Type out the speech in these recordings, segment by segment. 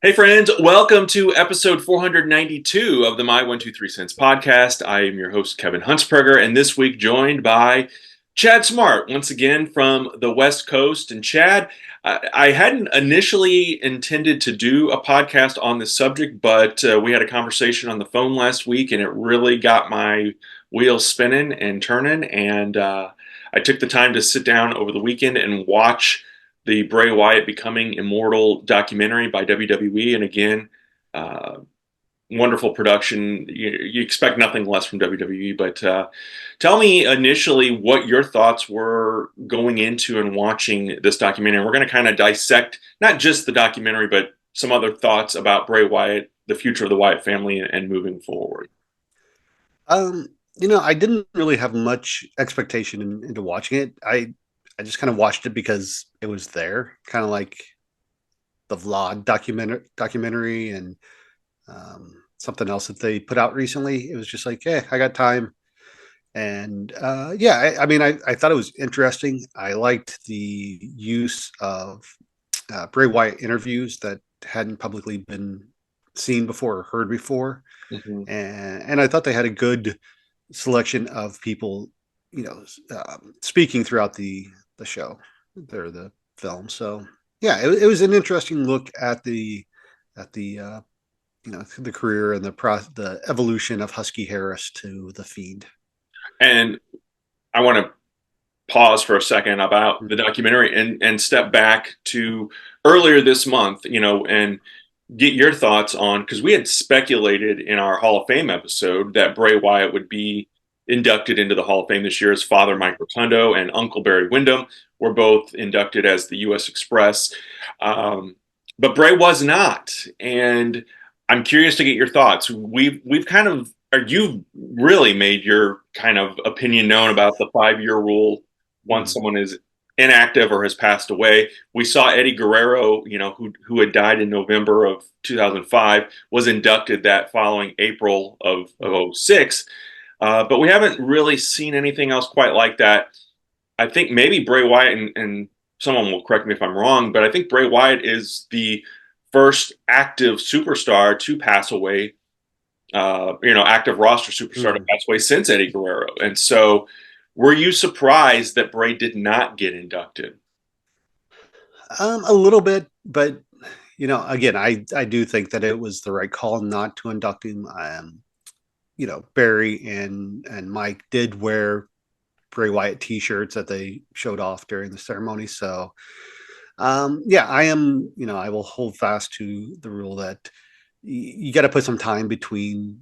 Hey friends, welcome to episode 492 of the My 123 Cents podcast. I am your host, Kevin Huntsberger, and this week joined by Chad Smart, once again from the West Coast. And Chad, I hadn't initially intended to do a podcast on this subject, but we had a conversation on the phone last week, and it really got my wheels spinning and turning. And I took the time to sit down over the weekend and watch the Bray Wyatt Becoming Immortal documentary by WWE. And again, uh, wonderful production. You expect nothing less from WWE. But tell me initially what your thoughts were going into and watching this documentary. We're going to kind of dissect not just the documentary, but some other thoughts about Bray Wyatt, the future of the Wyatt family, and moving forward. Um, I didn't really have much expectation into watching it. I just kind of watched it because it was there, kind of like the vlog documentary and something else that they put out recently. It was just like, yeah, I got time. And yeah, I thought it was interesting. I liked the use of Bray Wyatt interviews that hadn't publicly been seen before or heard before. Mhm. And I thought they had a good selection of people, speaking throughout the show or the film. So yeah, it was an interesting look at the career and the evolution of Husky Harris to the Fiend. And I want to pause for a second about the documentary and step back to earlier this month, and get your thoughts on, because we had speculated in our Hall of Fame episode that Bray Wyatt would be inducted into the Hall of Fame this year. His father, Mike Rotundo, and Uncle Barry Windham were both inducted as the U.S. Express. Um, but Bray was not. And I'm curious to get your thoughts. We've kind of, or you've really made your kind of opinion known about the 5-year rule once Mm. someone is inactive or has passed away. We saw Eddie Guerrero, who had died in November of 2005, was inducted that following April of '06. But we haven't really seen anything else quite like that. I think maybe Bray Wyatt, and someone will correct me if I'm wrong, but I think Bray Wyatt is the first active superstar to pass away, active roster superstar to Mm. pass away since Eddie Guerrero. And so, were you surprised that Bray did not get inducted? A little bit, but again, I do think that it was the right call not to induct him. Barry and Mike did wear Bray Wyatt T-shirts that they showed off during the ceremony. So, yeah, I am. I will hold fast to the rule that you got to put some time between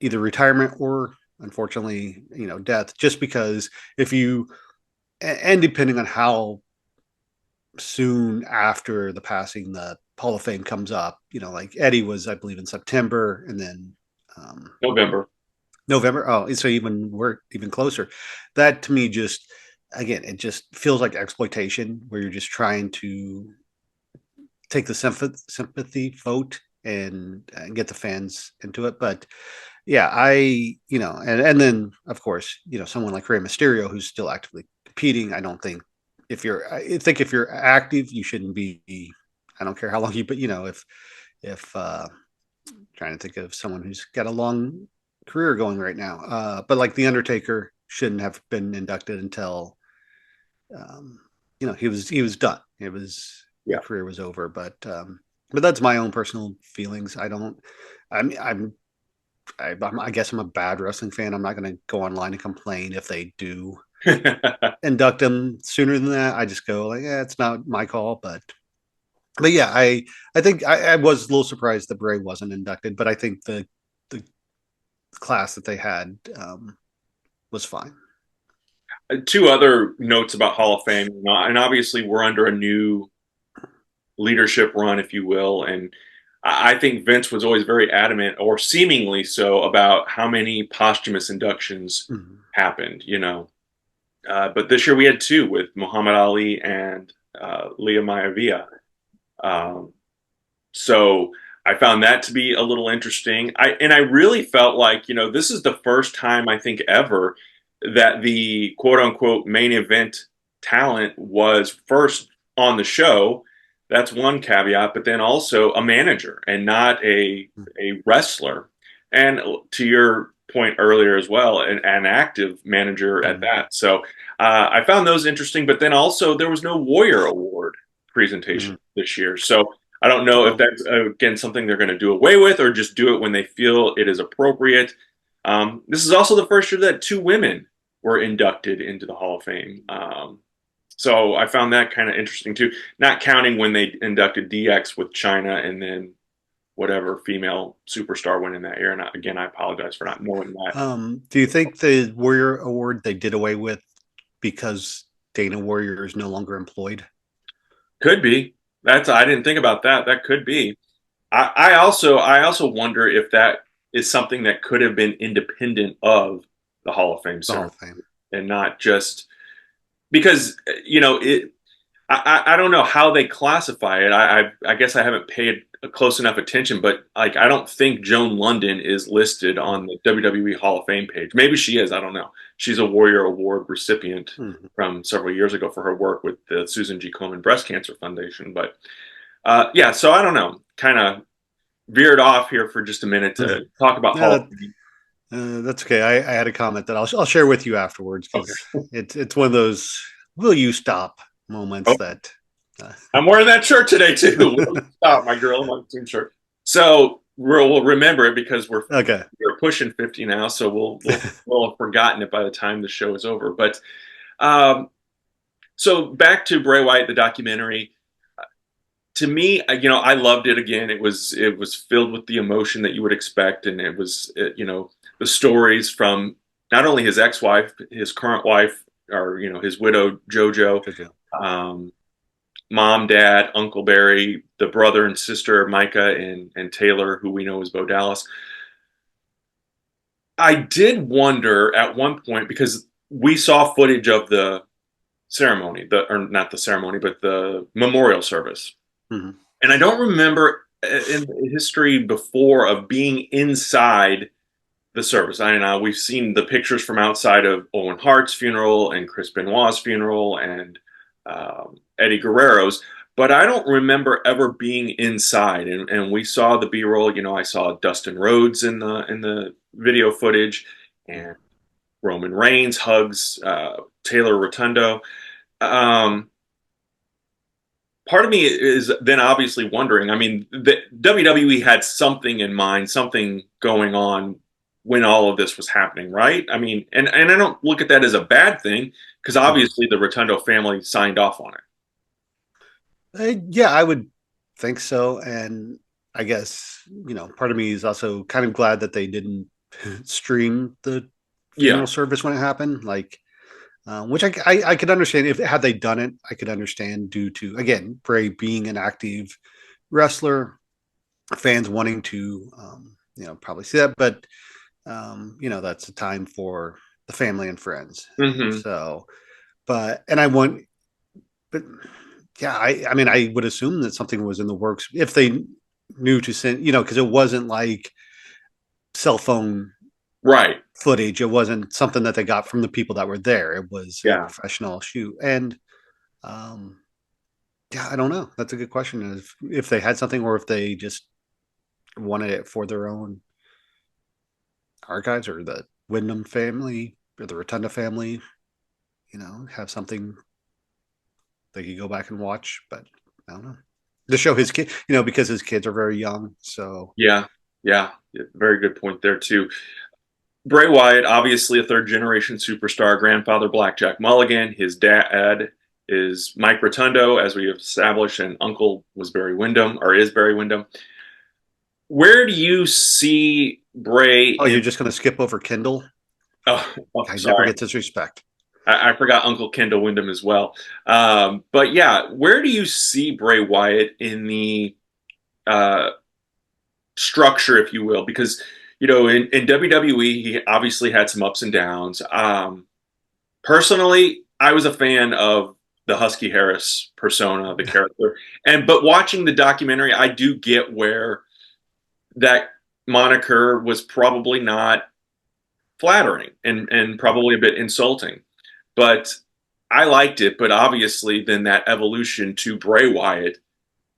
either retirement or, unfortunately, death. Just because if you and depending on how soon after the passing the Hall of Fame comes up, like Eddie was, I believe, in September, and then um, November. November. Oh, so we're even closer. That to me just again, it just feels like exploitation where you're just trying to take the sympathy vote and get the fans into it. But yeah, and then of course, someone like Rey Mysterio who's still actively competing. I don't think I think if you're active, you shouldn't be. I don't care how long you, but if trying to think of someone who's got a long career going right now. But like the Undertaker shouldn't have been inducted until um, he was done. It was Yeah. His career was over. But that's my own personal feelings. I don't. I mean, I guess I'm a bad wrestling fan. I'm not going to go online and complain if they do induct him sooner than that. I just go like, yeah, it's not my call. But yeah, I think I was a little surprised that Bray wasn't inducted, but I think the class that they had was fine. Two other notes about Hall of Fame, and obviously we're under a new leadership run, if you will, and I think Vince was always very adamant, or seemingly so, about how many posthumous inductions Mhm. happened. But this year we had two with Muhammad Ali and Leah Maivia. Um, so I found that to be a little interesting. I really felt like this is the first time I think ever that the quote unquote main event talent was first on the show. That's one caveat, but then also a manager and not a wrestler. And to your point earlier as well, an active manager at Mm-hmm. that. So I found those interesting, but then also there was no Warrior Award presentation Mm-hmm. this year. So I don't know if Oh, that's, again, something they're going to do away with or just do it when they feel it is appropriate. This is also the first year that two women were inducted into the Hall of Fame. So I found that kind of interesting too, not counting when they inducted DX with China and then whatever female superstar went in that year. And again, I apologize for not knowing that. do you think the Warrior Award they did away with because Dana Warrior is no longer employed? Could be. That's I didn't think about that. That could be. I also wonder if that is something that could have been independent of the Hall of Fame The Hall ceremony of Fame. and not just because it. I don't know how they classify it. I guess I haven't paid a close enough attention, but like I don't think Joan London is listed on the WWE Hall of Fame page. Maybe she is. I don't know. She's a Warrior Award recipient Mhm. from several years ago for her work with the Susan G. Komen Breast Cancer Foundation. But yeah, so I don't know. Kind of veered off here for just a minute to talk about Yeah, Hall of Fame. that's okay. I had a comment that I'll share with you afterwards Okay. because it's one of those will you stop moments Oh, that. Uh, I'm wearing that shirt today too. Stop, my girl on team shirt. So we'll remember it because okay. we're pushing 50 now, so we'll have forgotten it by the time the show is over. But um, so back to Bray Wyatt, the documentary. To me, I loved it again. It was filled with the emotion that you would expect, and it was the stories from not only his ex-wife, his current wife, or his widow JoJo, JoJo. um, mom, dad, Uncle Barry, the brother and sister Micah and Taylor, who we know as Bo Dallas. I did wonder at one point because we saw footage of the ceremony, or not the ceremony, but the memorial service. Mhm. And I don't remember in history before of being inside the service. I know we've seen the pictures from outside of Owen Hart's funeral and Chris Benoit's funeral and Eddie Guerrero's, but I don't remember ever being inside. And we saw the B-roll. I saw Dustin Rhodes in the video footage, and Roman Reigns hugs Taylor Rotundo. Um, Part of me is then obviously wondering. I mean, the WWE had something in mind, something going on when all of this was happening, right? I mean, and I don't look at that as a bad thing because Mhm. obviously the Rotundo family signed off on it. Yeah, I would think so. And I guess, part of me is also kind of glad that they didn't stream the Yeah. funeral service when it happened. Like, which I could understand if had they done it, I could understand due to again Bray being an active wrestler, fans wanting to probably see that, but that's a time for the family and friends. Hmm. So, but and I want, but yeah, I mean I would assume that something was in the works if they knew to send, because it wasn't like cell phone Right. footage. It wasn't something that they got from the people that were there. It was a Yeah. professional shoot. And um, yeah, I don't know. That's a good question. If they had something or if they just wanted it for their own archives or the Wyndham family or the Rotunda family, have something they could go back and watch. But I don't know. To show his kid, because his kids are very young. So Yeah. Yeah. Very good point there too. Bray Wyatt, obviously a third generation superstar, grandfather Blackjack Mulligan. His dad is Mike Rotundo, as we have established, and uncle was Barry Windham, or is Barry Windham. Where do you see Bray oh, in? you're just gonna skip over Kindle? Oh, Guy never sorry. gets his respect. I forgot Uncle Kendall Windham as well. But yeah, where do you see Bray Wyatt in the uh, structure, if you will? Because, in WWE, he obviously had some ups and downs. Personally, I was a fan of the Husky Harris persona, the character. But watching the documentary, I do get where that moniker was probably not flattering and probably a bit insulting. But I liked it. But obviously, then that evolution to Bray Wyatt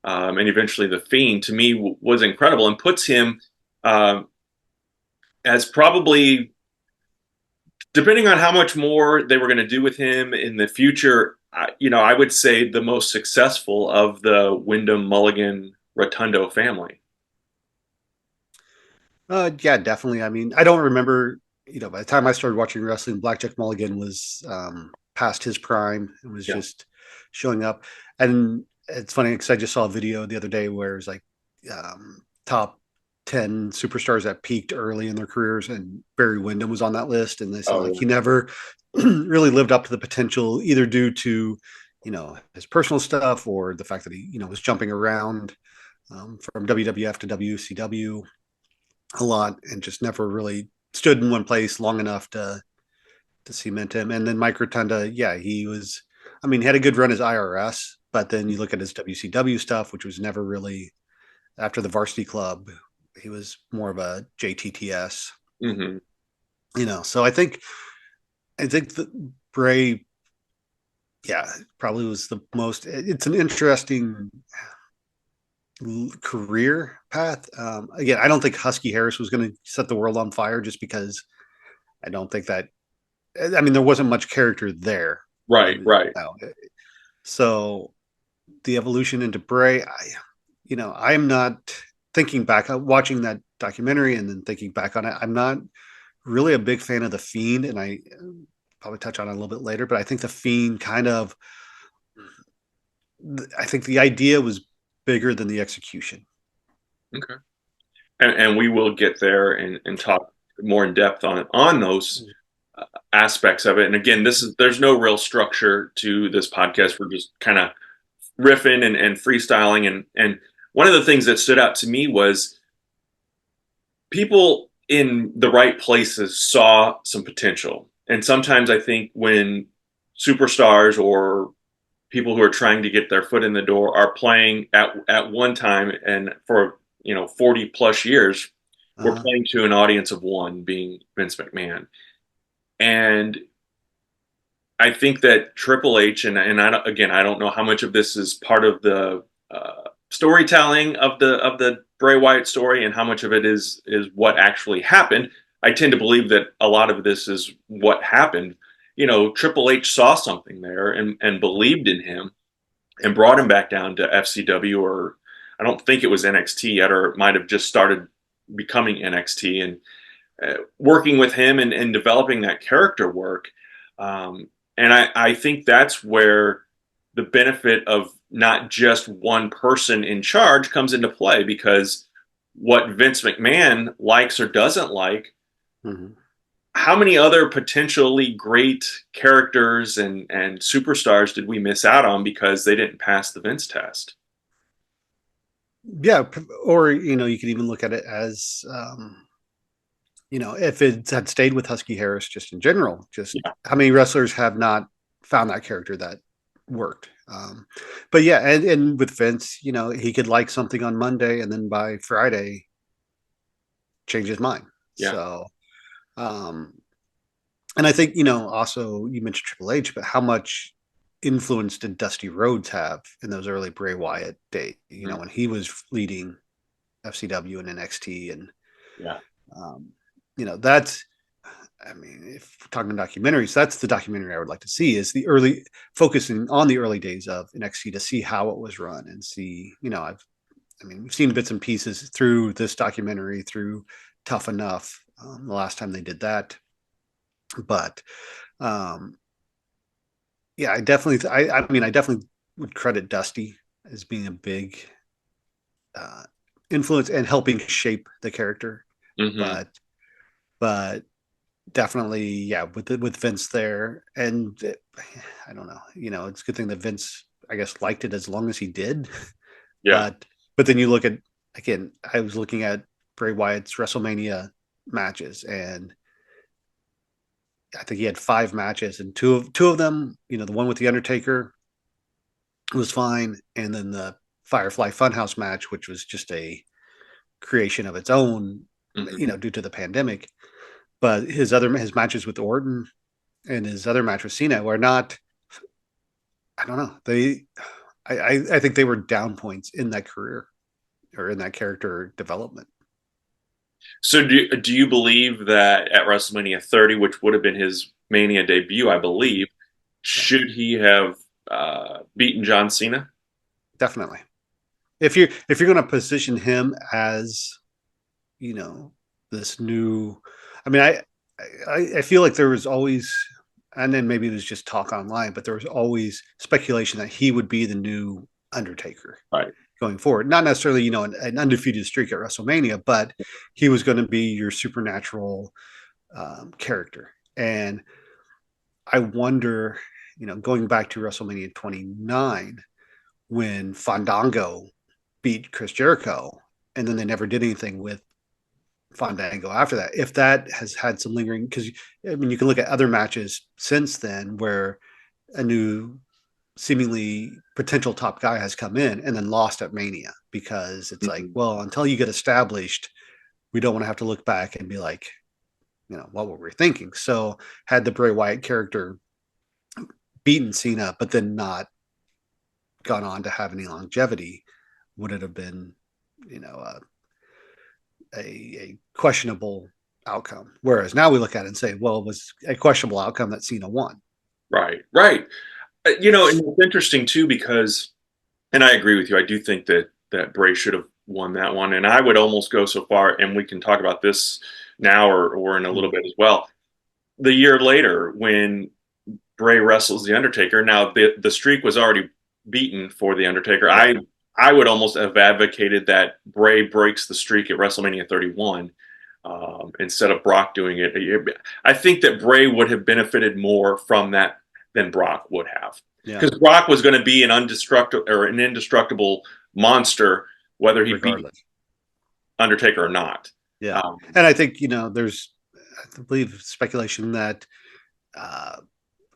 and eventually the Fiend, to me was incredible and puts him uh, as probably, depending on how much more they were going to do with him in the future, I would say the most successful of the Wyndham Mulligan Rotundo family. Yeah, definitely. I mean, I don't remember, by the time I started watching wrestling, Blackjack Mulligan was past his prime and was Yeah. just showing up. And it's funny because I just saw a video the other day where it was like top 10 superstars that peaked early in their careers, and Barry Windham was on that list. And they said Oh like yeah. he never really lived up to the potential, either due to, his personal stuff or the fact that he, was jumping around from WWF to WCW a lot and just never really stood in one place long enough to cement him. And then Mike Rotunda, yeah, he was. I mean, he had a good run as IRS, but then you look at his WCW stuff, which was never really after the Varsity Club. He was more of a JTTS, Hmm. So I think that Bray, yeah, probably was the most. It's an interesting career path. Again, I don't think Husky Harris was going to set the world on fire just because I don't think that. I mean, there wasn't much character there when he Right, was right. out. So the evolution into Bray, I'm not thinking back, watching that documentary and then thinking back on it. I'm not really a big fan of the Fiend, and I probably touch on it a little bit later. But I think the Fiend kind of, I think the idea was bigger than the execution. Okay. And we will get there and talk more in depth on those aspects of it. And again, there's no real structure to this podcast. We're just kind of riffing and freestyling. And one of the things that stood out to me was people in the right places saw some potential. And sometimes I think when superstars or people who are trying to get their foot in the door are playing at one time and for 40 plus years, we're Uh-huh. playing to an audience of one, being Vince McMahon. And I think that Triple H, and again, I don't know how much of this is part of the storytelling of the Bray Wyatt story, and how much of it is what actually happened. I tend to believe that a lot of this is what happened. Triple H saw something there and believed in him and brought him back down to FCW, or I don't think it was NXT yet, or it might have just started becoming NXT, and working with him and developing that character work. Um, and I think that's where the benefit of not just one person in charge comes into play, because what Vince McMahon likes or doesn't like, Mm-hmm. how many other potentially great characters and superstars did we miss out on because they didn't pass the Vince test? Yeah, or you could even look at it as if it had stayed with Husky Harris just in general, just Yeah. how many wrestlers have not found that character that worked. But yeah, and with Vince, he could like something on Monday and then by Friday change his mind. Yeah. So, um, and I think, also you mentioned Triple H, but how much influence did Dusty Rhodes have in those early Bray Wyatt days, Mhm. when he was leading FCW and NXT and, Yeah. um, that's, I mean, if we're talking documentaries, that's the documentary I would like to see, is the early, focusing on the early days of NXT to see how it was run and see, I mean, we've seen bits and pieces through this documentary, through Tough Enough, the last time they did that. But um, yeah, I mean, I definitely would credit Dusty as being a big uh, influence and helping shape the character. Hmm. But but definitely, yeah, with Vince there, and I don't know, it's a good thing that Vince, I guess, liked it as long as he did. Yeah. But then you look at, again, I was looking at Bray Wyatt's WrestleMania matches, and I think he had 5 matches, and two of them, the one with the Undertaker was fine, and then the Firefly Funhouse match, which was just a creation of its own, Hmm. due to the pandemic. But his matches with Orton and his other match with Cena were not. I don't know. I think they were down points in that career or in that character development. So do you believe that at WrestleMania 30, which would have been his Mania debut, I believe, Yeah, should he have beaten John Cena? definitely. If you're going to position him as, you know, this new, I mean, I feel like there was always, and then maybe it was just talk online, but there was always speculation that he would be the new Undertaker Right. going forward. Not necessarily, an undefeated streak at WrestleMania, but he was going to be your supernatural character. And I wonder, going back to WrestleMania 29, when Fandango beat Chris Jericho, and then they never did anything with Fandango after that. If that has had some lingering, because I mean, you can look at other matches since then where a new seemingly potential top guy has come in and then lost at Mania because it's like, Mhm. well, until you get established, we don't want to have to look back and be like, what were we thinking? So had the Bray Wyatt character beaten Cena, but then not gone on to have any longevity, would it have been, you know, a questionable outcome? Whereas now we look at it and say, well, it was a questionable outcome that Cena won. Right. Right. And it's interesting too because, and I agree with you. I do think that Bray should have won that one, and I would almost go so far, and we can talk about this now or in a little bit as well. The year later, when Bray wrestles the Undertaker, now the streak was already beaten for the Undertaker. Yeah. I would almost have advocated that Bray breaks the streak at WrestleMania 31 instead of Brock doing it. I think that Bray would have benefited more from that than Brock would have, Yeah. because Brock was going to be an indestructible monster, whether he beat Regardless. Undertaker or not. Yeah. Um, And I think, there's, I believe, speculation that uh,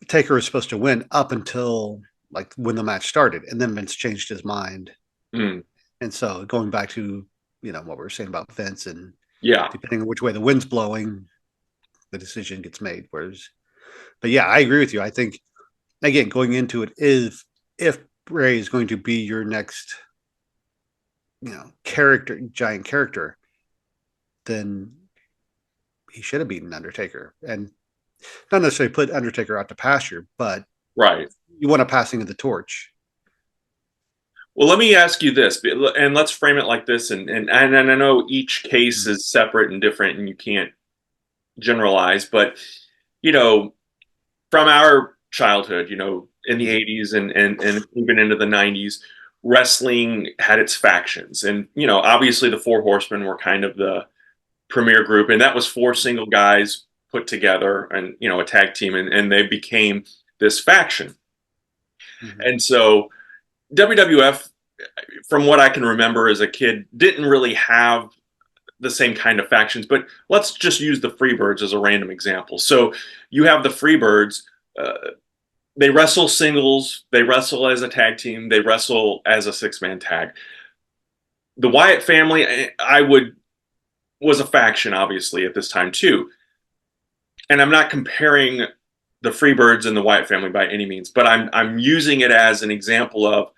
Taker was supposed to win up until like when the match started. And then Vince changed his mind. mm, And so going back to, what we were saying about Vince, and yeah, depending on which way the wind's blowing, the decision gets made. But yeah, I agree with you. I think, again, going into it, is if Bray is going to be your next, giant character, then he should have beaten Undertaker, and not necessarily put Undertaker out to pasture, but right. you want a passing of the torch. Well, let me ask you this, and let's frame it like this. And I know each case is separate and different, and you can't generalize. But you know, from our childhood, in the '80s and even into the '90s, wrestling had its factions, and obviously the Four Horsemen were kind of the premier group, and that was four single guys put together, and a tag team, and they became this faction. Mm-hmm. And so WWF, from what I can remember as a kid, didn't really have the same kind of factions. But let's just use the Freebirds as a random example. So you have the Freebirds. Uh, they wrestle singles. They wrestle as a tag team. They wrestle as a six-man tag. The Wyatt family, I would was a faction, obviously, at this time too. And I'm not comparing the Freebirds and the Wyatt family by any means, but I'm using it as an example of,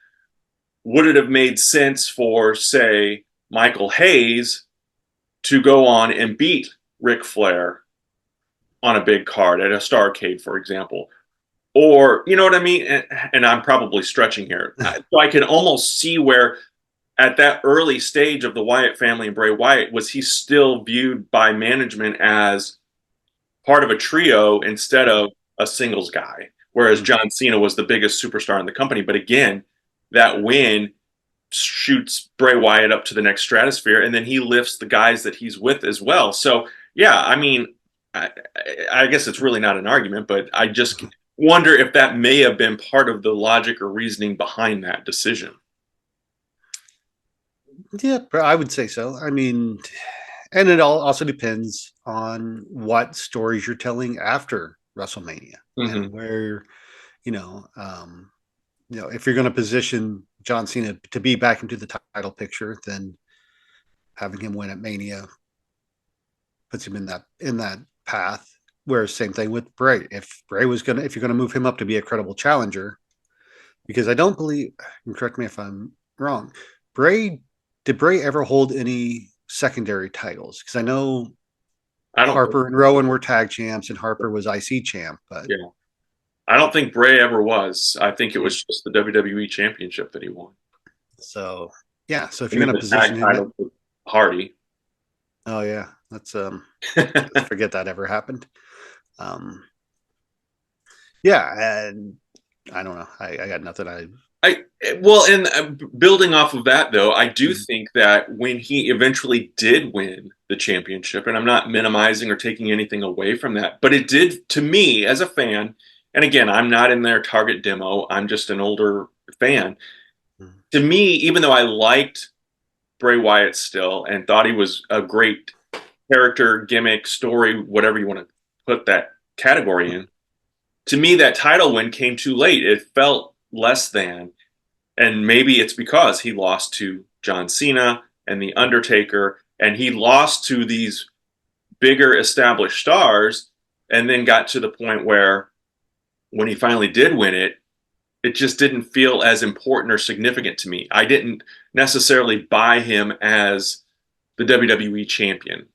would it have made sense for, say, Michael Hayes to go on and beat Ric Flair on a big card at a Starrcade, for example? Or, you know what I mean? And I'm probably stretching here. So I can almost see where, at that early stage of the Wyatt family and Bray Wyatt, was he still viewed by management as part of a trio instead of a singles guy? Whereas Mm-hmm. John Cena was the biggest superstar in the company. But again, that win shoots Bray Wyatt up to the next stratosphere, and then he lifts the guys that he's with as well. So yeah, I mean, I, I guess it's really not an argument, but I just wonder if that may have been part of the logic or reasoning behind that decision. Yeah, I would say so. I mean, and it all also depends on what stories you're telling after WrestleMania Mm-hmm. and where, you know, um, if you're going to position John Cena to be back into the title picture, then having him win at Mania puts him in that path. Whereas same thing with Bray. If you're going to move him up to be a credible challenger, because I don't believe, and correct me if I'm wrong, Bray, did Bray ever hold any secondary titles? Because I know I don't think Harper and Rowan were tag champs and Harper was IC champ, but yeah. I don't think Bray ever was. I think it yeah. was just the WWE championship that he won. So yeah, so if And you're then going to the tag position him, title with Hardy. oh yeah, let's forget that ever happened. Um, yeah, and I don't know. I got nothing. I well, and building off of that though, I do Mm, think that when he eventually did win the championship, and I'm not minimizing or taking anything away from that, but it did to me as a fan, and again, I'm not in their target demo, I'm just an older fan. mm. To me, even though I liked Bray Wyatt still and thought he was a great character, gimmick, story, whatever you want to put that category in, to me, that title win came too late. It felt less than. And maybe it's because he lost to John Cena and The Undertaker, and he lost to these bigger established stars, and then got to the point where when he finally did win it, it just didn't feel as important or significant to me. I didn't necessarily buy him as the WWE champion.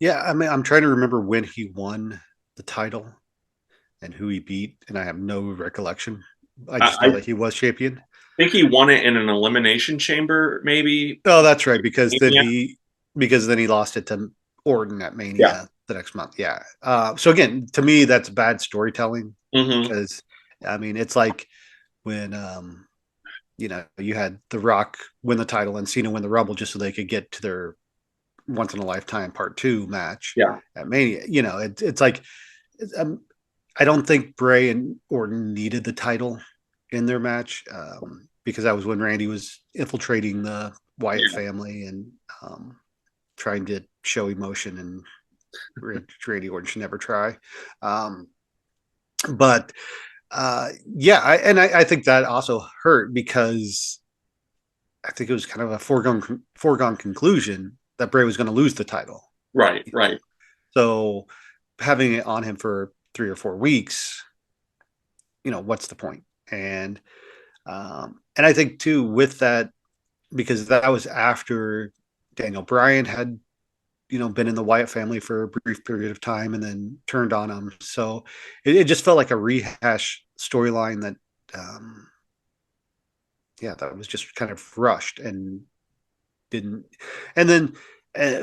Yeah, I mean, I'm trying to remember when he won the title and who he beat, and I have no recollection. I just know I that he was champion. think he won it in an elimination chamber, maybe. Oh, that's right, Yeah. because then he lost it to Orton at Yeah. Mania the next month. Yeah. So again, to me, that's bad storytelling Hmm. because I mean, it's like when you had The Rock win the title and Cena win the Rumble just so they could get to their once in a lifetime part two match Yeah. at Mania. It's like um, I don't think Bray and Orton needed the title in their match because that was when Randy was infiltrating the Wyatt Yeah. family and trying to show emotion, and Randy Orton should never try. Um, but yeah, I think that also hurt because I think it was kind of a foregone conclusion that Bray was going to lose the title. Right. You know, Right. so having it on him for 3 or 4 weeks, what's the point? And I think too with that, because that was after Daniel Bryan had been in the Wyatt family for a brief period of time and then turned on him. So it just felt like a rehash storyline that yeah, that was just kind of rushed and didn't. And then,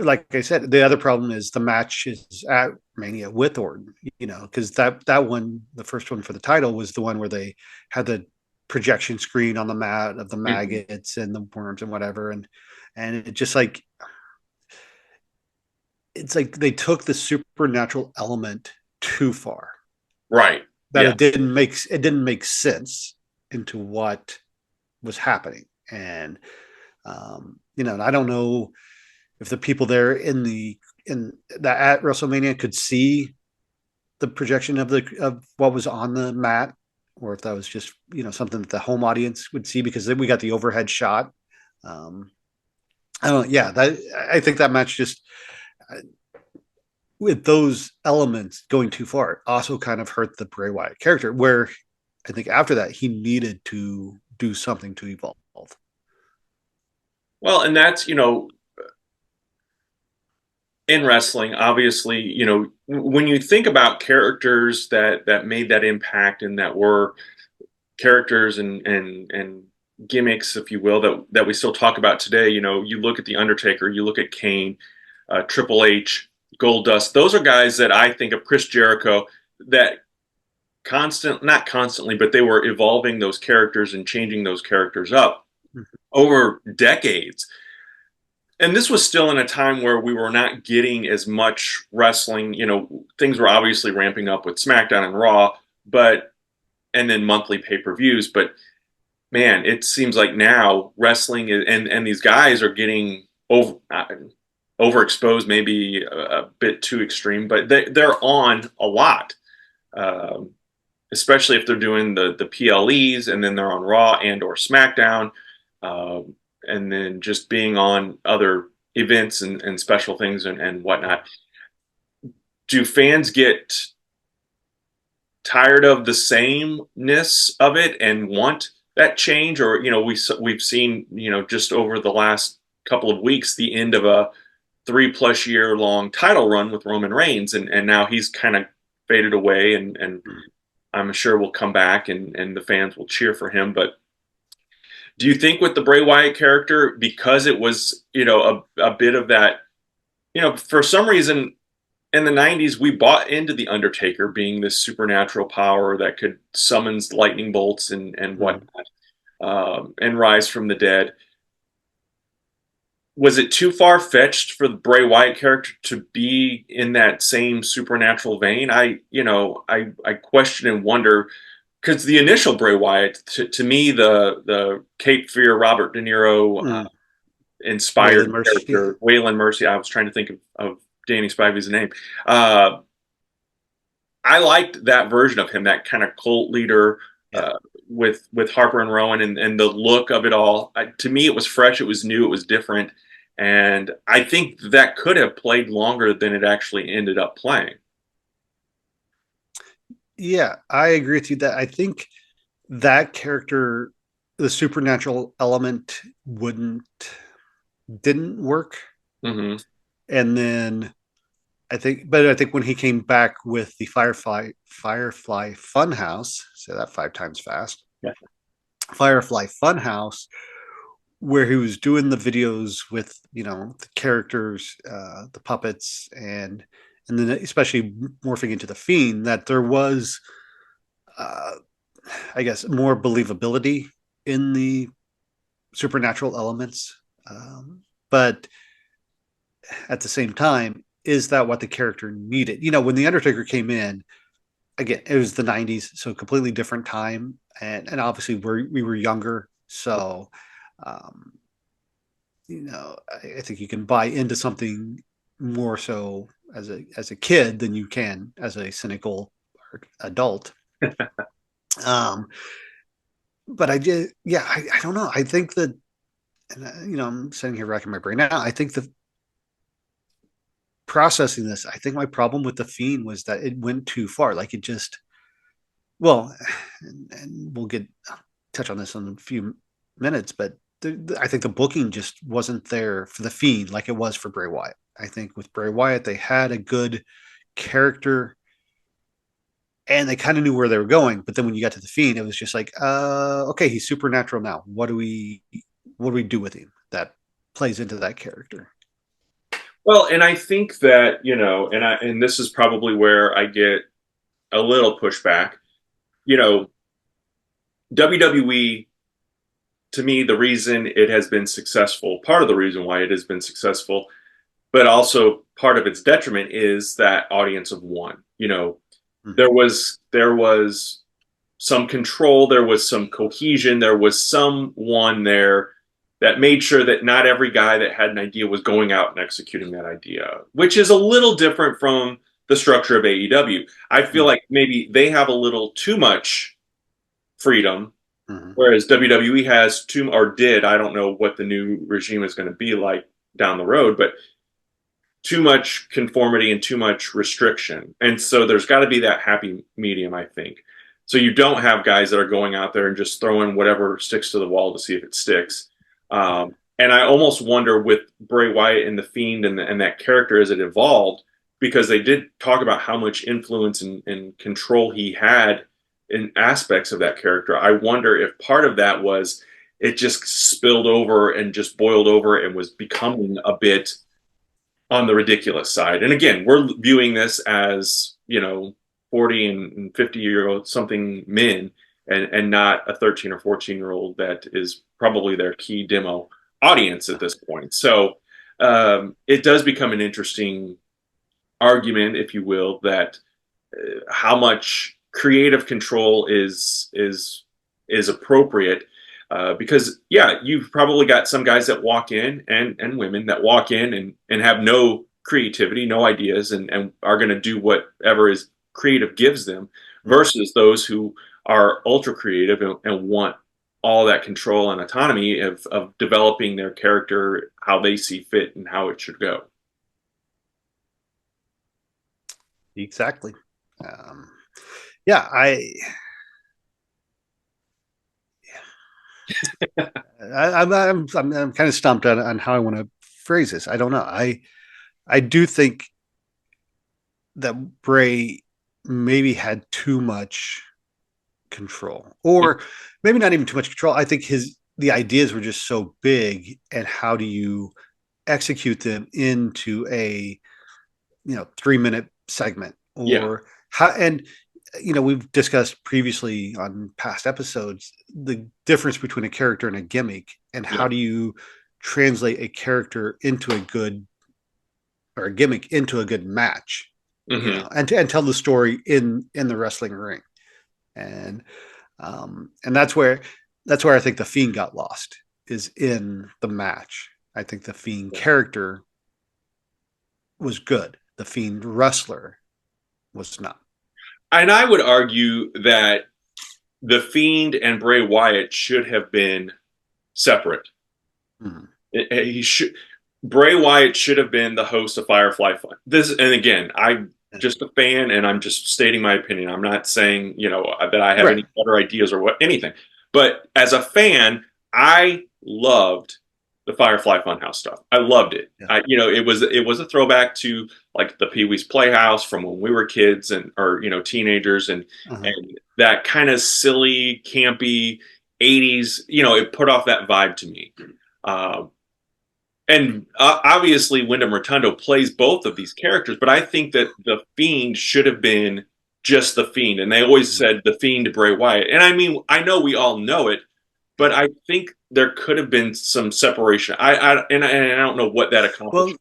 like I said, the other problem is the match is at Mania with Orton. Because that one, the first one for the title, was the one where they had the projection screen on the mat of the Hmm. maggots and the worms and whatever, and it just like it's like they took the supernatural element too far. Right. That Yeah. it didn't make sense into what was happening, and and I don't know if the people there in that at WrestleMania could see the projection of what was on the mat, or if that was just something that the home audience would see because then we got the overhead shot. Um, I don't know. Yeah, that I think that match just with those elements going too far also kind of hurt the Bray Wyatt character. Where I think after that he needed to do something to evolve. Well, and that's, in wrestling, obviously, when you think about characters that made that impact and that were characters and gimmicks, if you will, that we still talk about today, you look at The Undertaker, you look at Kane, Triple H, Goldust. Those are guys that I think of, Chris Jericho, that not constantly, but they were evolving those characters and changing those characters up over decades. And this was still in a time where we were not getting as much wrestling. Things were obviously ramping up with SmackDown and Raw, but and then monthly pay-per-views. But man, it seems like now wrestling and these guys are getting overexposed, maybe a bit too extreme, but they're on a lot. Um, Especially if they're doing the PLEs and then they're on Raw and or SmackDown, um, and then just being on other events and special things and whatnot. Do fans get tired of the sameness of it and want that change? Or we've seen just over the last couple of weeks the end of a 3+ year long title run with Roman Reigns, and now he's kind of faded away, and I'm sure will come back, and the fans will cheer for him. But do you think with the Bray Wyatt character, because it was a bit of that, for some reason in the 90s, we bought into the Undertaker being this supernatural power that could summons lightning bolts and Mm. whatnot, and rise from the dead. Was it too far fetched for the Bray Wyatt character to be in that same supernatural vein? I question and wonder, because the initial Bray Wyatt, to me, the Cape Fear Robert De Niro Mm. inspired Waylon Mercy. character, Waylon Mercy. I was trying to think of Danny Spivey's name. Uh, I liked that version of him, that kind of cult leader, Yeah. with Harper and Rowan, and the look of it all. To me, it was fresh, it was new, it was different, and I think that could have played longer than it actually ended up playing. Yeah, I agree with you that I think that character, the supernatural element wouldn't didn't work. Hmm. And then I think when he came back with the Firefly Funhouse, say that 5 times fast, Yeah. Firefly Funhouse, where he was doing the videos with the characters, the puppets, and then especially morphing into the Fiend, that there was, uh, I guess, more believability in the supernatural elements. But at the same time, is that what the character needed? When the Undertaker came in, again, it was the '90s, so completely different time, and obviously we were younger, so um, I think you can buy into something more so as a kid than you can as a cynical adult. Um, but I don't know. I think that, and I'm sitting here racking my brain now. I think the processing this, I think my problem with the Fiend was that it went too far. Like it just, well, and we'll get touch on this in a few minutes, but I think the booking just wasn't there for the Fiend like it was for Bray Wyatt. I think with Bray Wyatt, they had a good character and they kind of knew where they were going. But then when you got to the Fiend, it was just like, okay, he's supernatural now. What do we do with him that plays into that character? Well, and I think that and this is probably where I get a little pushback. You know, WWE, to me, the reason it has been successful, part of the reason why it has been successful, but also part of its detriment, is that audience of one. Mm-hmm. There was some control, there was some cohesion, there was someone there that made sure that not every guy that had an idea was going out and executing that idea, which is a little different from the structure of AEW. I feel like maybe they have a little too much freedom, Mm-hmm. whereas WWE has too, or did, I don't know what the new regime is going to be like down the road, but too much conformity and too much restriction. And so there's got to be that happy medium, I think. So you don't have guys that are going out there and just throwing whatever sticks to the wall to see if it sticks. And I almost wonder with Bray Wyatt and the Fiend and that character as it evolved, because they did talk about how much influence and control he had in aspects of that character. I wonder if part of that was it just spilled over and just boiled over and was becoming a bit on the ridiculous side. And again, we're viewing this as 40 and 50-year-old something men, and not a 13 or 14-year-old that is probably their key demo audience at this point. So it does become an interesting argument, if you will, that how much creative control is appropriate, because yeah, you've probably got some guys that walk in, and women that walk in and have no creativity, no ideas, and are going to do whatever is creative gives them, Mm-hmm. versus those who are ultra creative and want all that control and autonomy of developing their character how they see fit and how it should go. Exactly. Um, Yeah, I'm kind of stumped on how I want to phrase this. I don't know. I do think that Bray maybe had too much control, or maybe not even too much control. I think the ideas were just so big, and how do you execute them into a 3-minute segment, Yeah. or how? And we've discussed previously on past episodes the difference between a character and a gimmick, and Yeah. how do you translate a character into a good, or a gimmick into a good match, Hmm. and tell the story in the wrestling ring. And that's where I think the Fiend got lost, is in the match. I think the Fiend character was good. The Fiend wrestler was not. And I would argue that the Fiend and Bray Wyatt should have been separate. Mhm. He should. Bray Wyatt should have been the host of Firefly Fun. This, and again, I'm just a fan, and I'm just stating my opinion. I'm not saying that I have Right. any better ideas or what anything. But as a fan, I loved the Firefly Funhouse stuff. I loved it. Yeah. It was a throwback to like the Pee Wee's Playhouse from when we were kids and or teenagers, and Uh-huh. and that kind of silly, campy '80s. It put off that vibe to me. Um, and obviously, Wyndham Rotundo plays both of these characters, but I think that the Fiend should have been just the Fiend. And they always Mhm. said the Fiend to Bray Wyatt. And I mean, I know we all know it, but Yeah. I think there could have been some separation. And I don't know what that accomplished.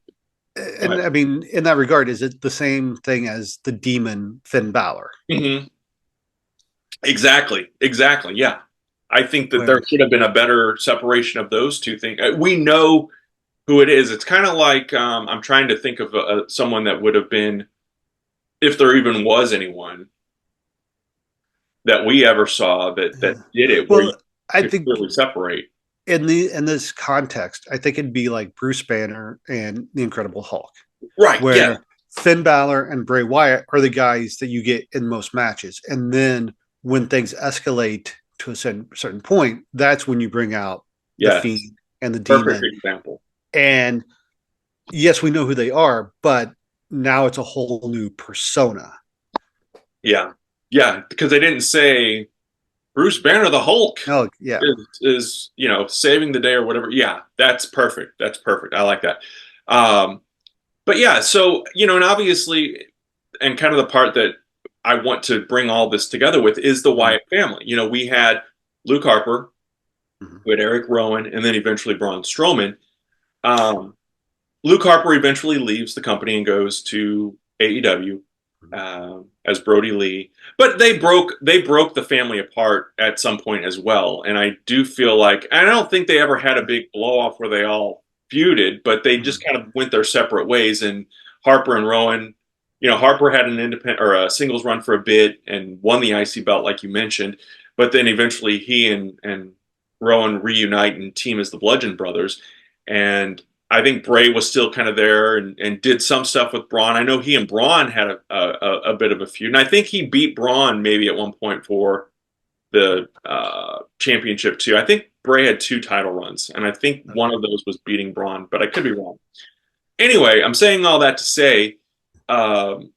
Well, and I mean, in that regard, is it the same thing as the demon Finn Balor, Hmm. Exactly. Exactly. Yeah. I think that there where should have been a better separation of those two things. We know who it is. It's kind of like I'm trying to think of someone that would have been, if there even was anyone that we ever saw that did it where you well, I could think clearly separate. in this context, I think it'd be like Bruce Banner and the Incredible Hulk, Right. Yeah. where Finn Balor and Bray Wyatt are the guys that you get in most matches. And then when things escalate to a certain point, that's when you bring out the Yes. Fiend and the Perfect Demon. example. And yes, we know who they are, but now it's a whole new persona. Yeah. Yeah. Because they didn't say Bruce Banner the Hulk Oh, yeah. is saving the day or whatever. Yeah, that's perfect. That's perfect. I like that. Um, but yeah, so and obviously, and kind of the part that I want to bring all this together with is the Mhm. Wyatt family. We had Luke Harper, Mhm. we had Eric Rowan, and then eventually Braun Strowman. Um, Luke Harper eventually leaves the company and goes to AEW as Brody Lee, but they broke the family apart at some point as well. And I do feel like I don't think they ever had a big blow off where they all feuded, but they just Mhm. kind of went their separate ways. And Harper and Rowan, Harper had an independent or a singles run for a bit and won the IC belt, like you mentioned, but then eventually he and Rowan reunite and team as the Bludgeon Brothers. And I think Bray was still kind of there and did some stuff with Braun. I know he and Braun had a bit of a feud, and I think he beat Braun maybe at one point for the championship too. I think Bray had two title runs, and I think one Okay. of those was beating Braun, but I could be wrong. Anyway, I'm saying all that to say, um,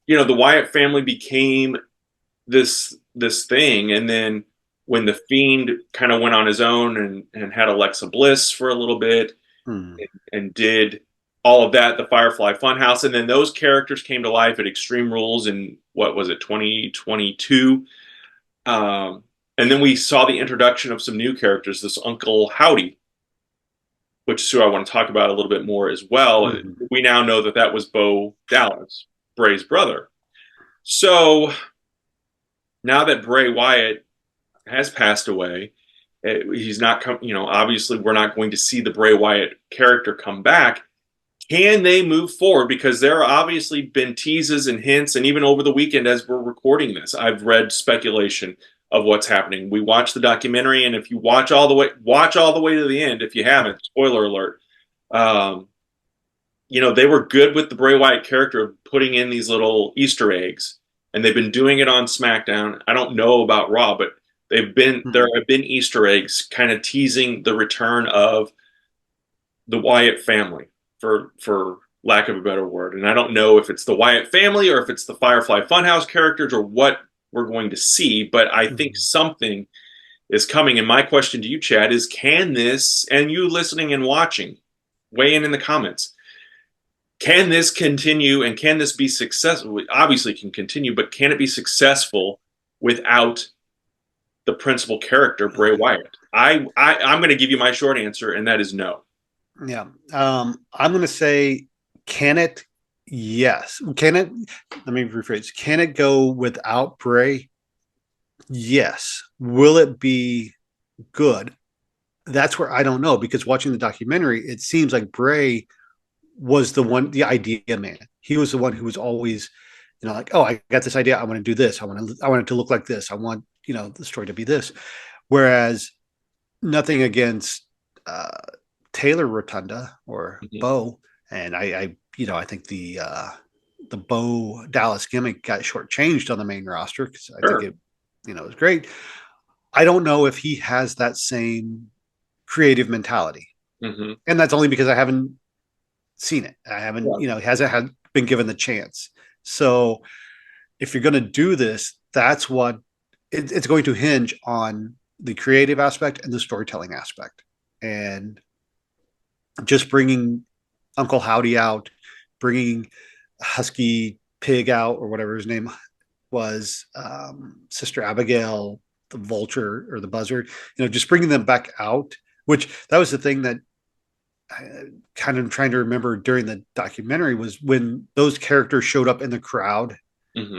the Wyatt family became this thing, and then when the Fiend kind of went on his own and had Alexa Bliss for a little bit Mhm. and did all of that, the Firefly Funhouse, and then those characters came to life at Extreme Rules in what was it, 2022, and then we saw the introduction of some new characters, this Uncle Howdy, which is who I want to talk about a little bit more as well. Mhm. We now know that that was Bo Dallas, Bray's brother. So now that Bray Wyatt has passed away, he's not come. Obviously, we're not going to see the Bray Wyatt character come back. Can they move forward? Because there are obviously been teases and hints, and even over the weekend as we're recording this, I've read speculation of what's happening. We watched the documentary, and if you watch all the way to the end. If you haven't, spoiler alert. Um, they were good with the Bray Wyatt character of putting in these little Easter eggs, and they've been doing it on SmackDown. I don't know about Raw, but there have been Easter eggs kind of teasing the return of the Wyatt family, for lack of a better word. And I don't know if it's the Wyatt family or if it's the Firefly Funhouse characters or what we're going to see, but I think something is coming. And my question to you, Chad, is can this, and you listening and watching, weigh in the comments, can this continue and can this be successful? Obviously it can continue, but can it be successful without the principal character, Bray Wyatt? I'm going to give you my short answer, and that is no. Yeah. I'm going to say, can it? Yes. Can it? Let me rephrase. Can it go without Bray? Yes. Will it be good? That's where I don't know, because watching the documentary, it seems like Bray was the one, the idea man. He was the one who was always, like, oh, I got this idea. I want to do this. I want it to look like this. I want, the story to be this. Whereas nothing against Taylor Rotunda or Bo, and I think the Bo Dallas gimmick got shortchanged on the main roster, because I think it was great. I don't know if he has that same creative mentality, and that's only because I haven't seen it. I haven't, hasn't been given the chance. So if you're going to do this, that's what it's going to hinge on, the creative aspect and the storytelling aspect. And just bringing Uncle Howdy out, bringing Husky Pig out, or whatever his name was, Sister Abigail, the Vulture or the Buzzard, just bringing them back out, which that was the thing that I kind of trying to remember during the documentary, was when those characters showed up in the crowd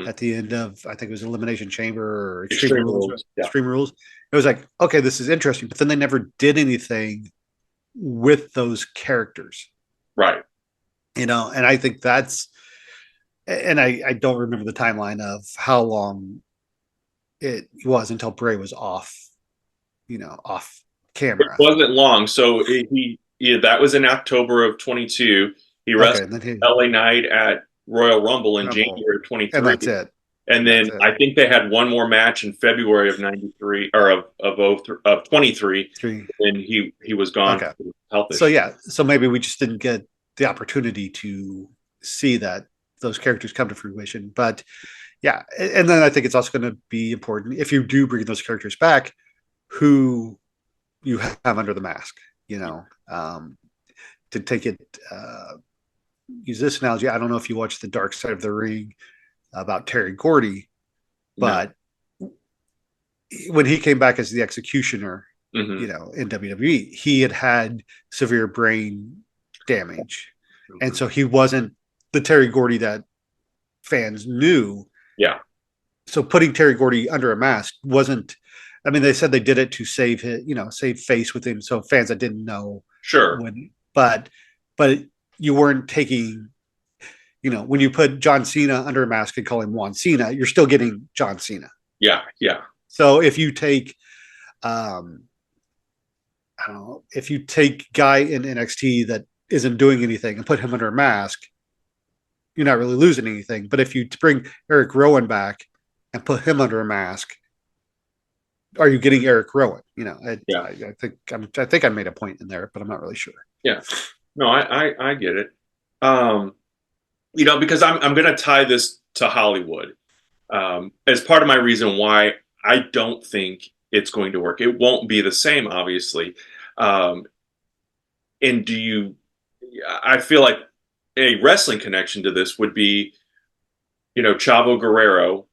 at the end of, I think it was Elimination Chamber or Extreme Rules. Yeah. Extreme Rules. It was like, okay, this is interesting, but then they never did anything with those characters. Right. And I think that's, and I don't remember the timeline of how long it was until Bray was off, off camera. It wasn't long. So that was in October of 22. He wrestled LA Knight at Royal Rumble in January of 23. And that's it. And then I think they had one more match in February of 93 or of 23. And he was gone. Okay. So maybe we just didn't get the opportunity to see that those characters come to fruition. But yeah, and then I think it's also going to be important, if you do bring those characters back, who you have under the mask, to take it, use this analogy. I don't know if you watched the Dark Side of the Ring about Terry Gordy, but when he came back as the Executioner, in WWE, he had severe brain damage. And so he wasn't the Terry Gordy that fans knew. Yeah. So putting Terry Gordy under a mask wasn't, I mean, they said they did it to save his, save face with him. So fans that didn't know. Sure. But you weren't taking, when you put John Cena under a mask and call him Juan Cena, you're still getting John Cena. Yeah. Yeah. So if you take, I don't know, if you take guy in NXT that isn't doing anything and put him under a mask, you're not really losing anything. But if you bring Eric Rowan back and put him under a mask, are you getting Eric Rowan? I think I made a point in there, but I'm not really sure. Yeah, no, I get it. Because I'm going to tie this to Hollywood as part of my reason why I don't think it's going to work. It won't be the same, obviously. And I feel like a wrestling connection to this would be, Chavo Guerrero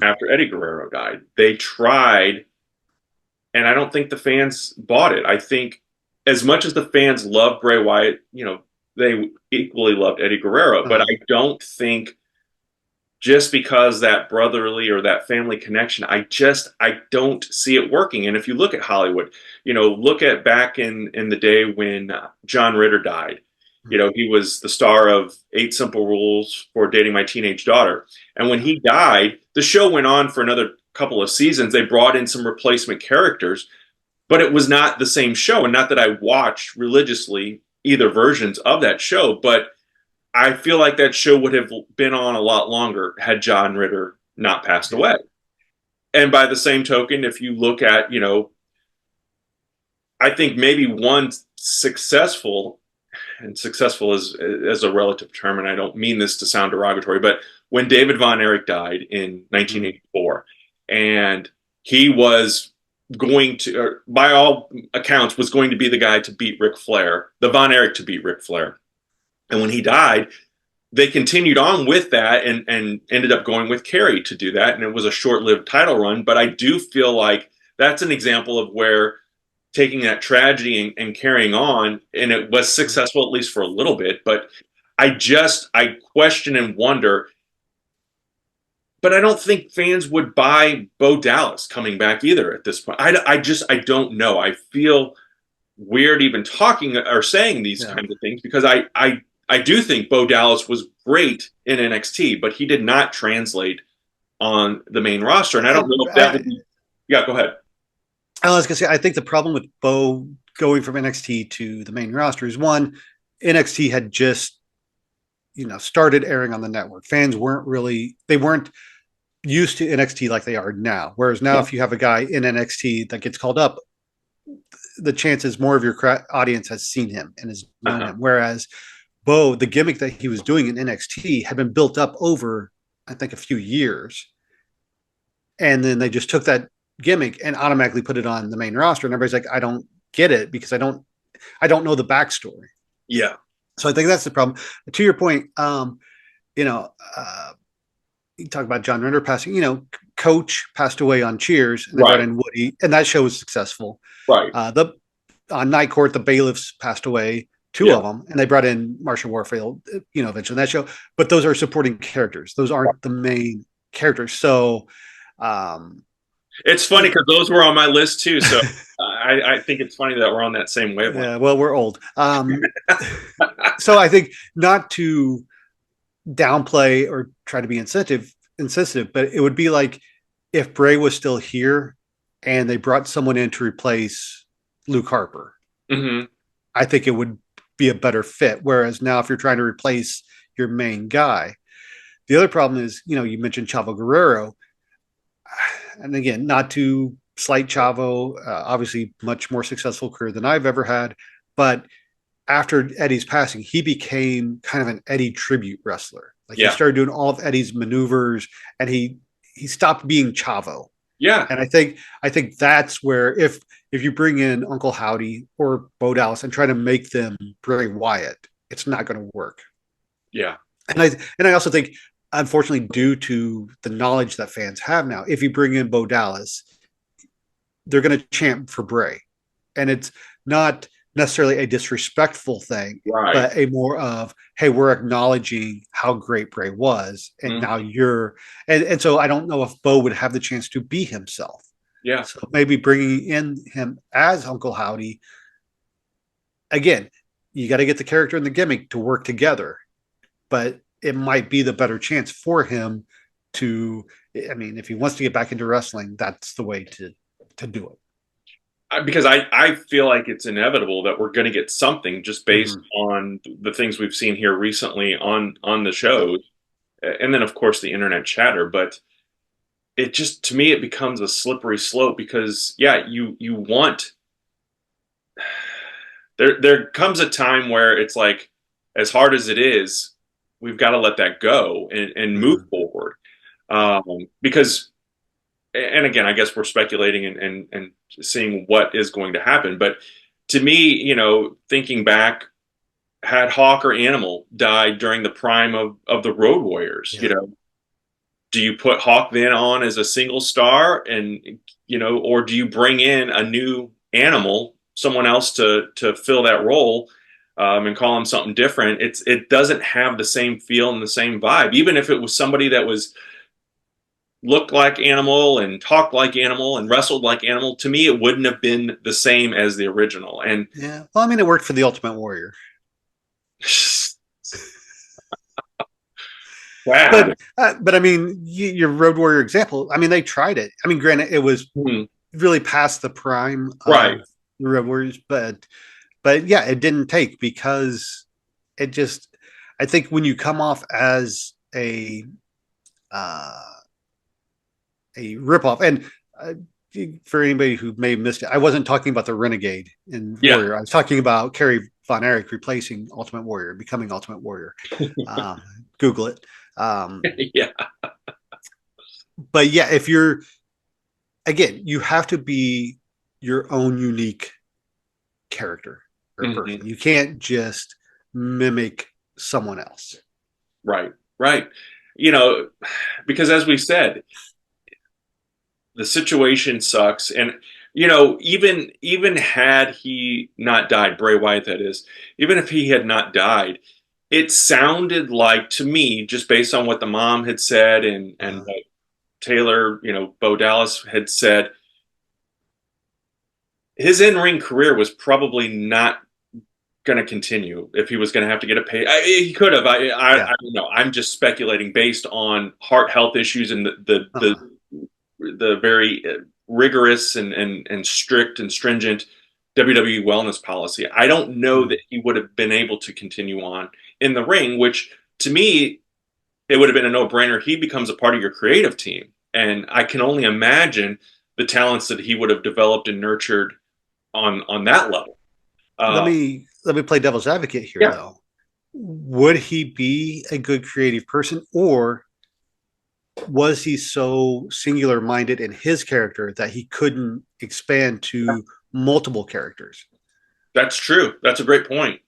after Eddie Guerrero died. They tried, and I don't think the fans bought it. I think as much as the fans loved Bray Wyatt, they equally loved Eddie Guerrero. But I don't think just because that brotherly or that family connection, I don't see it working. And if you look at Hollywood, look at back in the day when John Ritter died. He was the star of 8 Simple Rules for Dating My Teenage Daughter. And when he died, the show went on for another couple of seasons. They brought in some replacement characters, but it was not the same show. And not that I watched religiously either versions of that show, but I feel like that show would have been on a lot longer had John Ritter not passed Yeah. away. And by the same token, if you look at, I think maybe one successful, and successful is a relative term, and I don't mean this to sound derogatory, but when David Von Erich died in Mm. 1984, and he was going to, by all accounts, was going to be the guy to beat Ric Flair, the Von Erich to beat Ric Flair. And when he died, they continued on with that and ended up going with Kerry to do that. And it was a short lived title run. But I do feel like that's an example of where taking that tragedy and carrying on, and it was successful at least for a little bit. But I question and wonder. But I don't think fans would buy Bo Dallas coming back either at this point. I don't know. I feel weird even talking or saying these Yeah. kinds of things because I do think Bo Dallas was great in NXT, but he did not translate on the main roster. And I don't know if that would be. Yeah, go ahead. I was going to say, I think the problem with Bo going from NXT to the main roster is one, NXT had just, started airing on the network. Fans they weren't used to NXT like they are now. Whereas now, Yeah. if you have a guy in NXT that gets called up, the chances more of your audience has seen him and has known him. Whereas Bo, the gimmick that he was doing in NXT had been built up over, I think, a few years. And then they just took that gimmick and automatically put it on the main roster. And everybody's like, I don't get it because I don't know the backstory. Yeah. So I think that's the problem. To your point, you know, you talk about John Ritter passing, Coach passed away on Cheers and they brought Right. in Woody, and that show was successful. Right. The on Night Court, the bailiffs passed away, two Yeah. of them, and they brought in Marsha Warfield, eventually in that show. But those are supporting characters; those aren't the main characters. So, It's funny because those were on my list too. So I think it's funny that we're on that same wavelength. yeah, well, we're old. So I think not to downplay or try to be insensitive, but it would be like if Bray was still here and they brought someone in to replace Luke Harper. Mm-hmm. I think it would be a better fit. Whereas now, if you're trying to replace your main guy, the other problem is, you mentioned Chavo Guerrero, and again, not to slight Chavo, obviously much more successful career than I've ever had, but after Eddie's passing, he became kind of an Eddie tribute wrestler. Like he started doing all of Eddie's maneuvers, and he stopped being Chavo. Yeah. And I think that's where if you bring in Uncle Howdy or Bo Dallas and try to make them Bray Wyatt, it's not going to work. Yeah. And I also think, unfortunately, due to the knowledge that fans have now, if you bring in Bo Dallas, they're going to chant for Bray, and it's not necessarily a disrespectful thing, Right. but a more of, hey, we're acknowledging how great Bray was, and now you're, and so I don't know if Bo would have the chance to be himself. Yeah. So maybe bringing in him as Uncle Howdy, again, you got to get the character and the gimmick to work together, but it might be the better chance for him to, I mean, if he wants to get back into wrestling, that's the way to do it. Because I feel like it's inevitable that we're going to get something just based on the things we've seen here recently on the shows, and then of course the internet chatter. But it just, to me, it becomes a slippery slope because you want, there comes a time where it's like, as hard as it is, we've got to let that go and move forward, because. And again, I guess we're speculating and seeing what is going to happen. But to me, thinking back, had Hawk or Animal died during the prime of the Road Warriors, do you put Hawk then on as a single star and, or do you bring in a new Animal, someone else to fill that role, and call him something different? It doesn't have the same feel and the same vibe, even if it was somebody that was looked like Animal and talked like Animal and wrestled like Animal. To me, it wouldn't have been the same as the original. And yeah, well, I mean, it worked for the Ultimate Warrior. wow. But I mean, your Road Warrior example, I mean, they tried it. I mean, granted, it was really past the prime Right. of the Road Warriors, but yeah, it didn't take because it just, I think when you come off as a a ripoff. And for anybody who may have missed it, I wasn't talking about the Renegade in Yeah. Warrior. I was talking about Kerry Von Erich replacing Ultimate Warrior, becoming Ultimate Warrior. Google it. Yeah. But yeah, if you're, again, you have to be your own unique character or Hmm. person. You can't just mimic someone else. Right. Right. You know, because as we said, the situation sucks, and even had he not died, Bray Wyatt, that is, even if he had not died, it sounded like to me, just based on what the mom had said and Uh, what Taylor, Bo Dallas had said, his in-ring career was probably not going to continue if he was going to have to get a pay. He could have. I yeah. don't know. I'm just speculating based on heart health issues and Uh-huh. the very rigorous and strict and stringent WWE wellness policy. I don't know Mm. that he would have been able to continue on in the ring, which to me it would have been a no-brainer. He becomes a part of your creative team, and I can only imagine the talents that he would have developed and nurtured on that level. Let Uh, me let me play devil's advocate here yeah, though. Would he be a good creative person, or was he so singular minded in his character that he couldn't expand to multiple characters? that's true. That's a great point.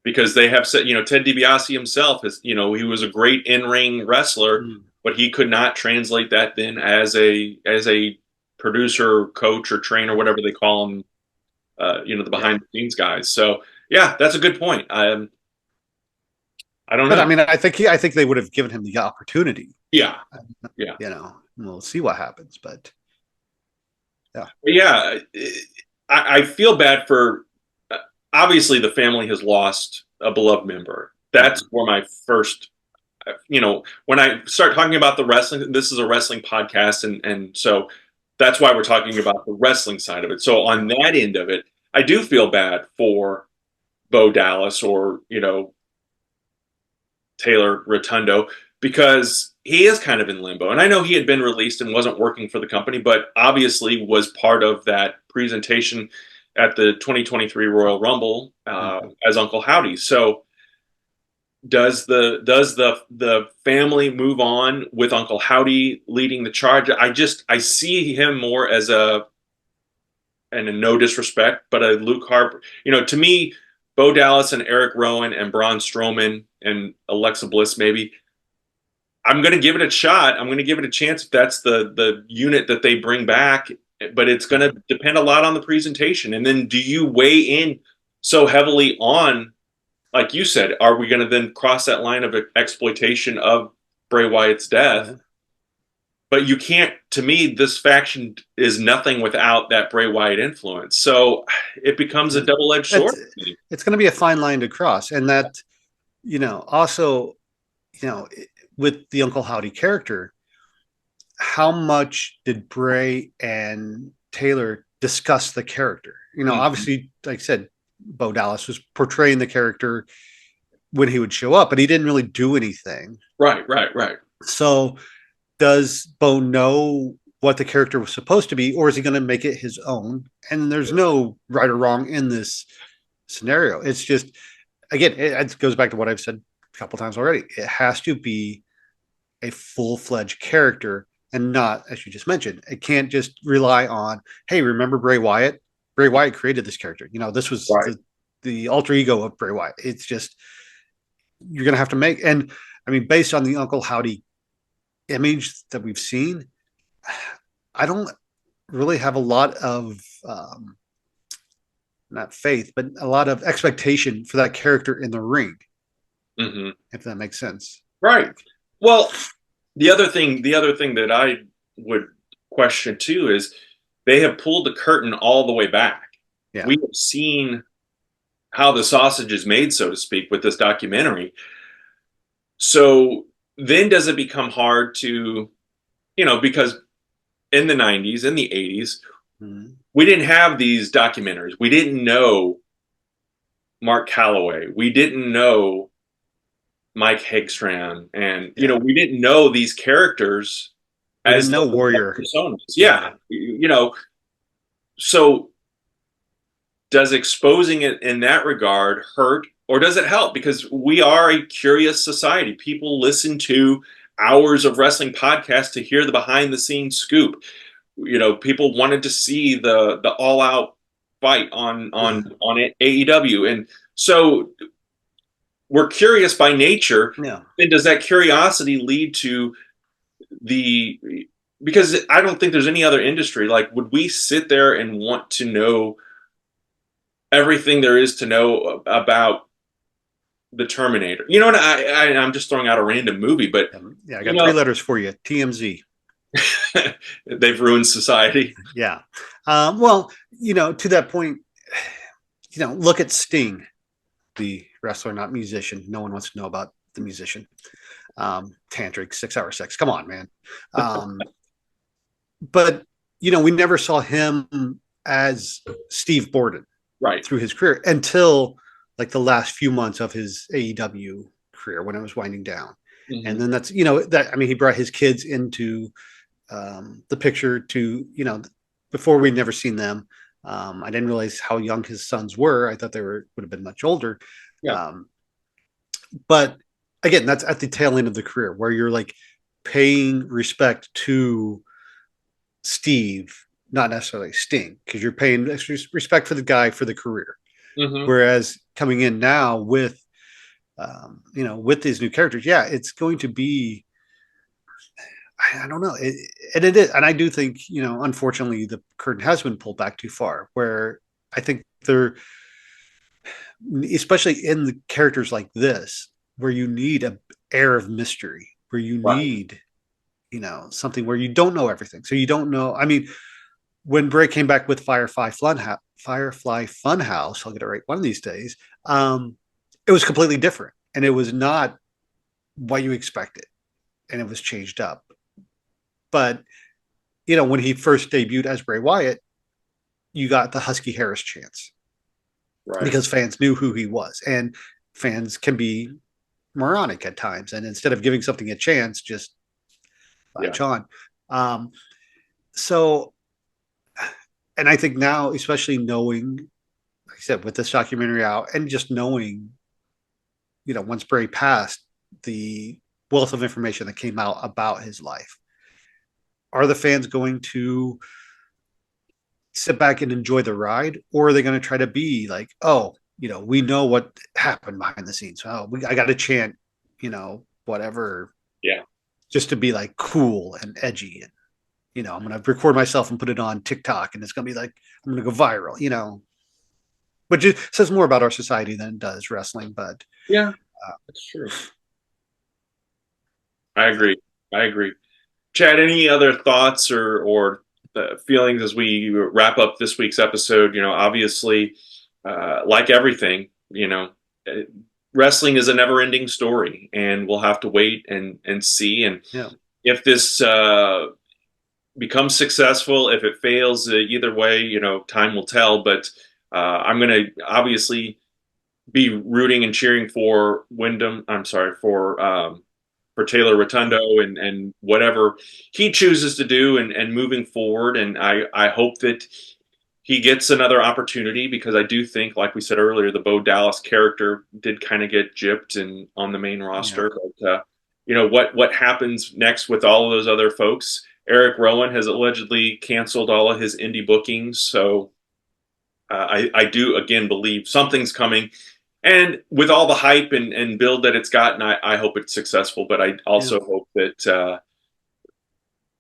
Because they have said, Ted DiBiase himself is, he was a great in-ring wrestler, Mm. but he could not translate that then as a producer, coach, or trainer, whatever they call them, the Yeah. behind the scenes guys. So yeah, that's a good point. I don't But I know. mean, I think they would have given him the opportunity. Yeah, yeah, We'll see what happens. But yeah. but yeah. I feel bad for. Obviously, the family has lost a beloved member. That's Mhm. where my first when I start talking about the wrestling, this is a wrestling podcast, and so that's why we're talking about the wrestling side of it. So on Yeah. that end of it, I do feel bad for Bo Dallas or Taylor Rotundo because he is kind of in limbo. And I know he had been released and wasn't working for the company, but obviously was part of that presentation at the 2023 Royal Rumble Mhm. as Uncle Howdy. So does the family move on with Uncle Howdy leading the charge? I see him more as and in no disrespect, but a Luke Harper. To me, Bo Dallas and Eric Rowan and Braun Strowman and Alexa Bliss maybe. I'm going to give it a shot. I'm going to give it a chance if that's the unit that they bring back, but it's going to depend a lot on the presentation. And then do you weigh in so heavily on, like you said, are we going to then cross that line of exploitation of Bray Wyatt's death? Yeah. But you can't, to me, this faction is nothing without that Bray Wyatt influence. So it becomes a Yeah. double edged sword. It's going to be a fine line to cross, and that also you know with the Uncle Howdy character, how much did Bray and Taylor discuss the character? Mhm. Obviously, like I said, Bo Dallas was portraying the character when he would show up, but he didn't really do anything. Right, right, right. So, does Bo know what the character was supposed to be, or is he going to make it his own? And there's no right or wrong in this scenario. It's just, again, it goes back to what I've said a couple times already. It has to be a full-fledged character and not, as you just mentioned, it can't just rely on, hey, remember Bray Wyatt? Bray Wyatt created this character. This was Right. the alter ego of Bray Wyatt. It's just, you're going to have to make, and I mean, based on the Uncle Howdy image that we've seen, I don't really have a lot of not faith, but a lot of expectation for that character in the ring, Hmm. if that makes sense. Right. Well, the other thing that I would question too is they have pulled the curtain all the way back. Yeah. We have seen how the sausage is made, so to speak, with this documentary. So then does it become hard to, because in the 90s, in the 80s, Mhm. we didn't have these documentaries. We didn't know Mark Calloway. We didn't know Mike Hegstrom. And, Yeah. we didn't know these characters We didn't as know the Warrior. personas. Yeah, you know. So does exposing it in that regard hurt or does it help? Because we are a curious society. People listen to hours of wrestling podcasts to hear the behind the scenes scoop. You know, people wanted to see the all out fight on AEW, and so we're curious by nature. Yeah. And does that curiosity lead to the? Because I don't think there's any other industry like would we sit there and want to know everything there is to know about the Terminator? You know, and I'm just throwing out a random movie, but Yeah, I you got three know, letters for you. TMZ. they've ruined society. Yeah. Well, to that point, look at Sting, the wrestler, not musician. No one wants to know about the musician. Tantric, 6-hour sex. Come on, man. But, we never saw him as Steve Borden Right. through his career until like the last few months of his AEW career when it was winding down. Mm-hmm. And then that's, he brought his kids into the picture to, before we'd never seen them. I didn't realize how young his sons were. I thought they would have been much older. Yeah. But again, that's at the tail end of the career where you're like paying respect to Steve, not necessarily Sting, because you're paying respect for the guy for the career. Mm-hmm. Whereas coming in now with, with these new characters, it's going to be, I don't know. It is. And I do think, unfortunately, the curtain has been pulled back too far, where I think they're, especially in the characters like this, where you need an air of mystery, where you need, something where you don't know everything. So you don't know. I mean, when Bray came back with Firefly Funhouse, I'll get it right one of these days, it was completely different. And it was not what you expected. And it was changed up. But, when he first debuted as Bray Wyatt, you got the Husky Harris chance. Right. Because fans knew who he was. And fans can be moronic at times. And instead of giving something a chance, just latch on. So, and I think now, especially knowing, like I said, with this documentary out and just knowing, once Bray passed, the wealth of information that came out about his life, are the fans going to sit back and enjoy the ride, or are they going to try to be like, oh, we know what happened behind the scenes. Oh, I got to chant, whatever. Yeah. Just to be like cool and edgy. And, I'm going to record myself and put it on TikTok and it's going to be like, I'm going to go viral, which says more about our society than it does wrestling. But yeah, that's true. I agree. Chad, any other thoughts or feelings as we wrap up this week's episode? Obviously, like everything, wrestling is a never-ending story, and we'll have to wait and see. And if this becomes successful, if it fails, either way, time will tell. But I'm going to obviously be rooting and cheering for Taylor Rotundo and whatever he chooses to do and moving forward. And I hope that he gets another opportunity, because I do think, like we said earlier, the Bo Dallas character did kind of get gypped and on the main roster. Yeah. But what happens next with all of those other folks? Eric Rowan has allegedly canceled all of his indie bookings. So I do, again, believe something's coming. And with all the hype and build that it's gotten, I hope it's successful. But I also hope that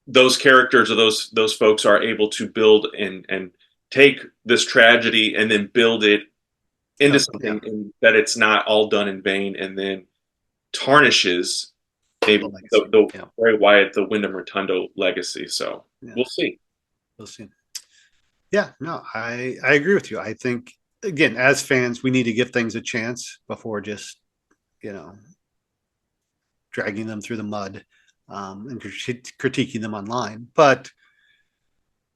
those characters or those folks are able to build and take this tragedy and then build it into something, and that it's not all done in vain and then tarnishes maybe the Bray Wyatt, the Wyndham Rotundo legacy. So we'll see. We'll see. Yeah, no, I agree with you. I think, again, as fans, we need to give things a chance before just, dragging them through the mud and critiquing them online. But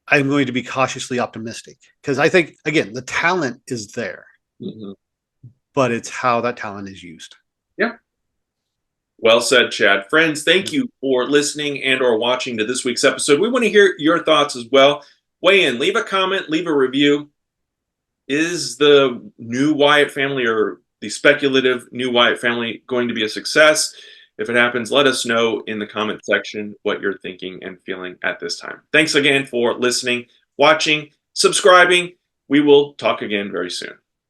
I'm going to be cautiously optimistic, because I think, again, the talent is there, but it's how that talent is used. Yeah. Well said, Chad. Friends, thank you for listening and or watching to this week's episode. We want to hear your thoughts as well. Weigh in, leave a comment, leave a review. Is the new Wyatt family or the speculative new Wyatt family going to be a success? If it happens, let us know in the comment section what you're thinking and feeling at this time. Thanks again for listening, watching, subscribing. We will talk again very soon.